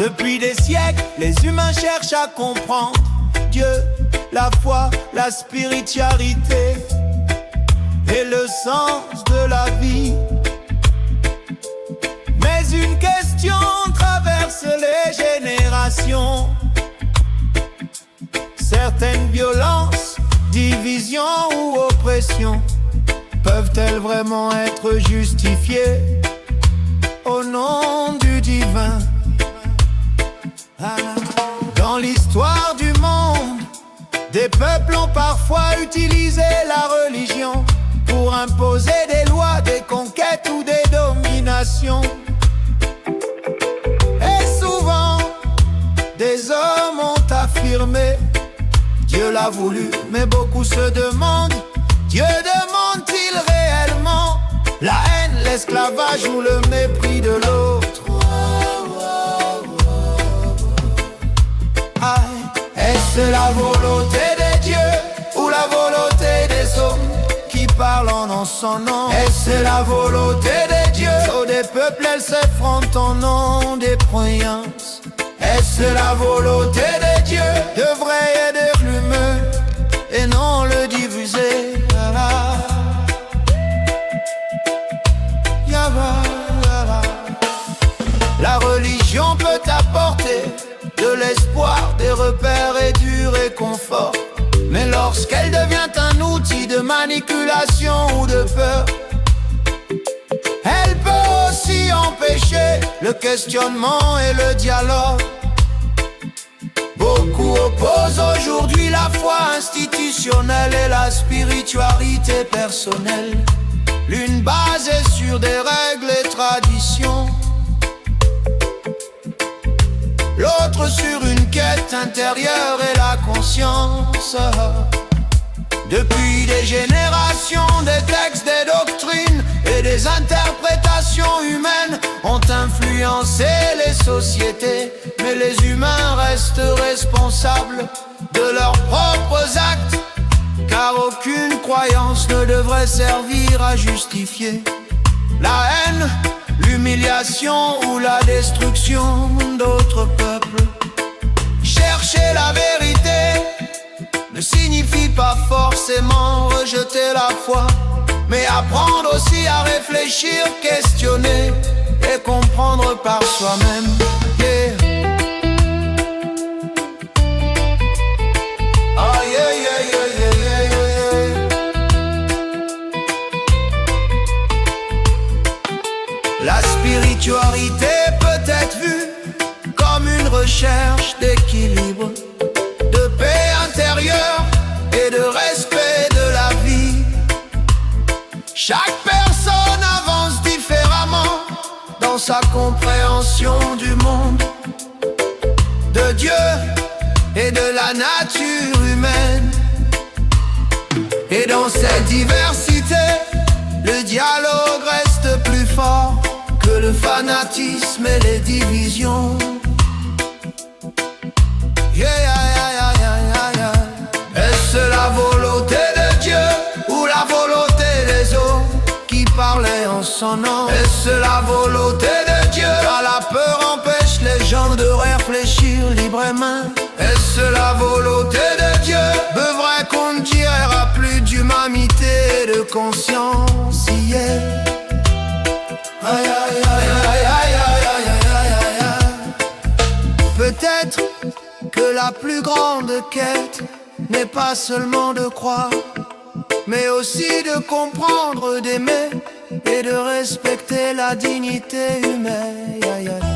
Depuis des siècles, les humains cherchent à comprendre Dieu, la foi, la spiritualité et le sens de la vie. Mais une question traverse les générations. Certaines violences, divisions ou oppressions peuvent-elles vraiment être justifiées au nom du divin? Dans l'histoire du monde, des peuples ont parfois utilisé la religion pour imposer des lois, des conquêtes ou des dominations. Et souvent, des hommes ont affirmé Dieu l'a voulu, mais beaucoup se demandent Dieu demande-t-il réellement la haine, l'esclavage ou le mépris de l'autre? Est-ce la volonté de Dieu ou la volonté des hommes qui parlent en son nom? Est-ce la volonté de Dieu ou des peuples, elles s'effrontent en nom des croyances? Est-ce la volonté de Dieu de vrai aider l'humain et non le diviser? La religion peut apporter de l'espoir, des repères et du réconfort. Mais lorsqu'elle devient un outil de manipulation ou de peur, elle peut aussi empêcher le questionnement et le dialogue. Beaucoup opposent aujourd'hui la foi institutionnelle et la spiritualité personnelle, l'une basée sur des règles et traditions, l'autre sur une quête intérieure et la conscience. Depuis des générations, des textes, des doctrines et des interprétations humaines ont influencé les sociétés. Mais les humains restent responsables de leurs propres actes, car aucune croyance ne devrait servir à justifier la haine, l'humiliation ou la destruction d'autres peuples. Chercher la vérité ne signifie pas forcément rejeter la foi, mais apprendre aussi à réfléchir, questionner et comprendre par soi-même. Yeah. Oh yeah, yeah, yeah, yeah, yeah, yeah. La spiritualité peut être vue comme une recherche d'équilibre, de paix intérieure et de respect de la vie. Chaque personne avance différemment dans sa compréhension du monde, de Dieu et de la nature humaine. Et dans cette diversité, le dialogue reste plus fort que le fanatisme et les divisions. Yeah, yeah, yeah, yeah, yeah. Est-ce la volonté de Dieu ou la volonté des hommes qui parlaient en son nom? Est-ce la volonté de Dieu? Car la peur empêche les gens de réfléchir librement. Est-ce la volonté de Dieu? Beuvrait qu'on dira plus d'humanité et de conscience. Yeah. Aïe, aïe, aïe, aïe, aïe, aïe, aïe, aïe, aïe. Peut-être que la plus grande quête n'est pas seulement de croire, mais aussi de comprendre, d'aimer et de respecter la dignité humaine. Aïe, aïe.